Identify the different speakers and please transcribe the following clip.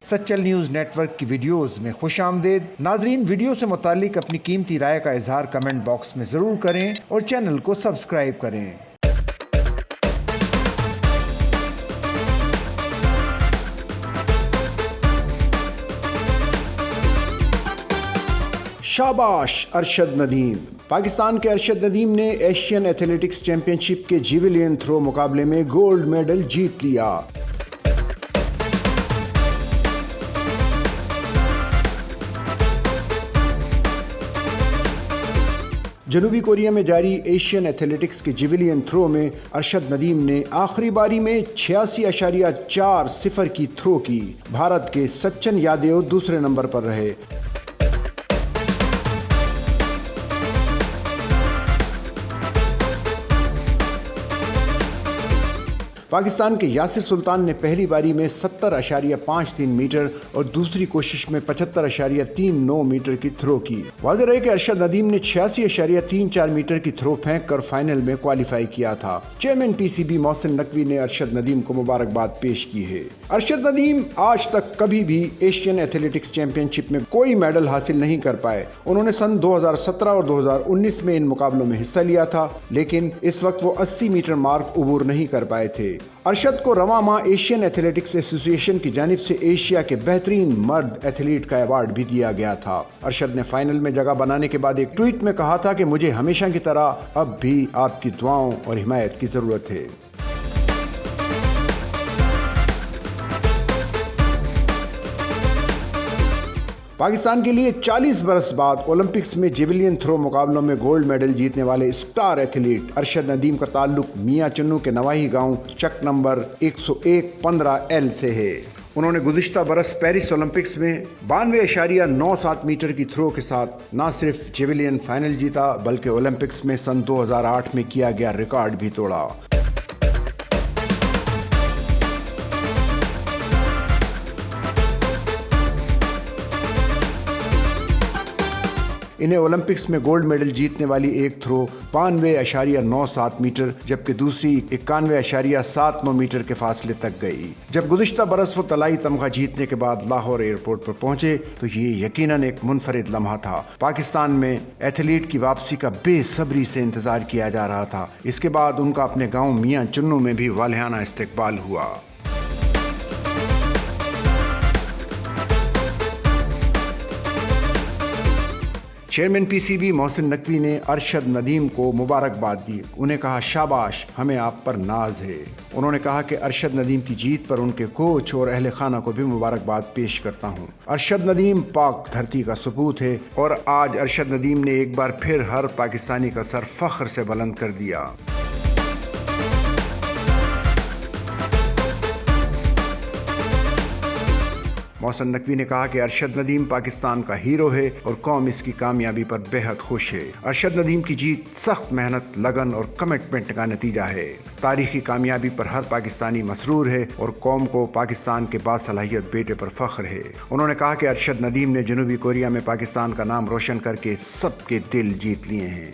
Speaker 1: Sachal news net work کی videos میں خوش آمدید۔ ناظرین، ویڈیو سے متعلق اپنی قیمتی رائے کا اظہار کمنٹ باکس میں ضرور کریں اور چینل کو سبسکرائب کریں۔ شاباش ارشد ندیم۔ پاکستان کے ارشد ندیم نے ایشین ایتھلیٹکس چیمپئن شپ کے جیویلین تھرو مقابلے میں گولڈ میڈل جیت لیا۔ جنوبی کوریا میں جاری ایشین ایتھلیٹکس کے جیویلین تھرو میں ارشد ندیم نے آخری باری میں 86.40 کی تھرو کی۔ بھارت کے سچن یادیو دوسرے نمبر پر رہے۔ پاکستان کے یاسر سلطان نے پہلی باری میں 70.53 میٹر اور دوسری کوشش میں 75.39 میٹر کی تھرو کی۔ واضح رہے کہ ارشد ندیم نے 86.34 میٹر کی تھرو پھینک کر فائنل میں کوالیفائی کیا تھا۔ Chairman P C B Mohsin Naqvi نے ارشد ندیم کو مبارکباد پیش کی ہے۔ ارشد ندیم آج تک کبھی بھی ایشین ایتھلیٹکس چیمپئن شپ میں کوئی میڈل حاصل نہیں کر پائے۔ انہوں نے سن 2017 اور 2019 میں ان مقابلوں میں حصہ لیا تھا، لیکن اس وقت وہ 80 میٹر مارک عبور نہیں کر پائے تھے۔ ارشد کو رواں ماہ ایشین ایتھلیٹکس ایسوسی ایشن کی جانب سے ایشیا کے بہترین مرد ایتھلیٹ کا ایوارڈ بھی دیا گیا تھا۔ ارشد نے فائنل میں جگہ بنانے کے بعد ایک ٹویٹ میں کہا تھا کہ مجھے ہمیشہ کی طرح اب بھی آپ کی دعاؤں اور حمایت کی ضرورت ہے۔ پاکستان کے لیے 40 برس بعد اولمپکس میں جیویلین تھرو مقابلوں میں گولڈ میڈل جیتنے والے اسٹار ایتھلیٹ ارشد ندیم کا تعلق میاں چنو کے نواحی گاؤں چک نمبر 101-15L سے ہے۔ انہوں نے گزشتہ برس پیرس اولمپکس میں 92.97 میٹر کی تھرو کے ساتھ نہ صرف جیویلین فائنل جیتا بلکہ اولمپکس میں سن 2008 میں کیا گیا ریکارڈ بھی توڑا۔ انہیں اولمپکس میں گولڈ میڈل جیتنے والی ایک تھرو 92.97 میٹر جبکہ دوسری 91.79 میٹر کے فاصلے تک گئی۔ جب گزشتہ برس وہ طلائی تمغہ جیتنے کے بعد لاہور ایئرپورٹ پر پہنچے تو یہ یقیناً ایک منفرد لمحہ تھا۔ پاکستان میں ایتھلیٹ کی واپسی کا بے صبری سے انتظار کیا جا رہا تھا۔ اس کے بعد ان کا اپنے گاؤں میاں چنو میں بھی والہانہ استقبال ہوا۔ Chairman P C B Mohsin Naqvi نے ارشد ندیم کو مبارکباد دی۔ انہیں کہا شاباش، ہمیں آپ پر ناز ہے۔ انہوں نے کہا کہ ارشد ندیم کی جیت پر ان کے کوچ اور اہل خانہ کو بھی مبارکباد پیش کرتا ہوں۔ ارشد ندیم پاک دھرتی کا ثبوت ہے اور آج ارشد ندیم نے ایک بار پھر ہر پاکستانی کا سر فخر سے بلند کر دیا۔ محسن نقوی نے کہا کہ ارشد ندیم پاکستان کا ہیرو ہے اور قوم اس کی کامیابی پر بے حد خوش ہے۔ ارشد ندیم کی جیت سخت محنت، لگن اور کمٹمنٹ کا نتیجہ ہے۔ تاریخی کامیابی پر ہر پاکستانی مسرور ہے اور قوم کو پاکستان کے باصلاحیت بیٹے پر فخر ہے۔ انہوں نے کہا کہ ارشد ندیم نے جنوبی کوریا میں پاکستان کا نام روشن کر کے سب کے دل جیت لیے ہیں۔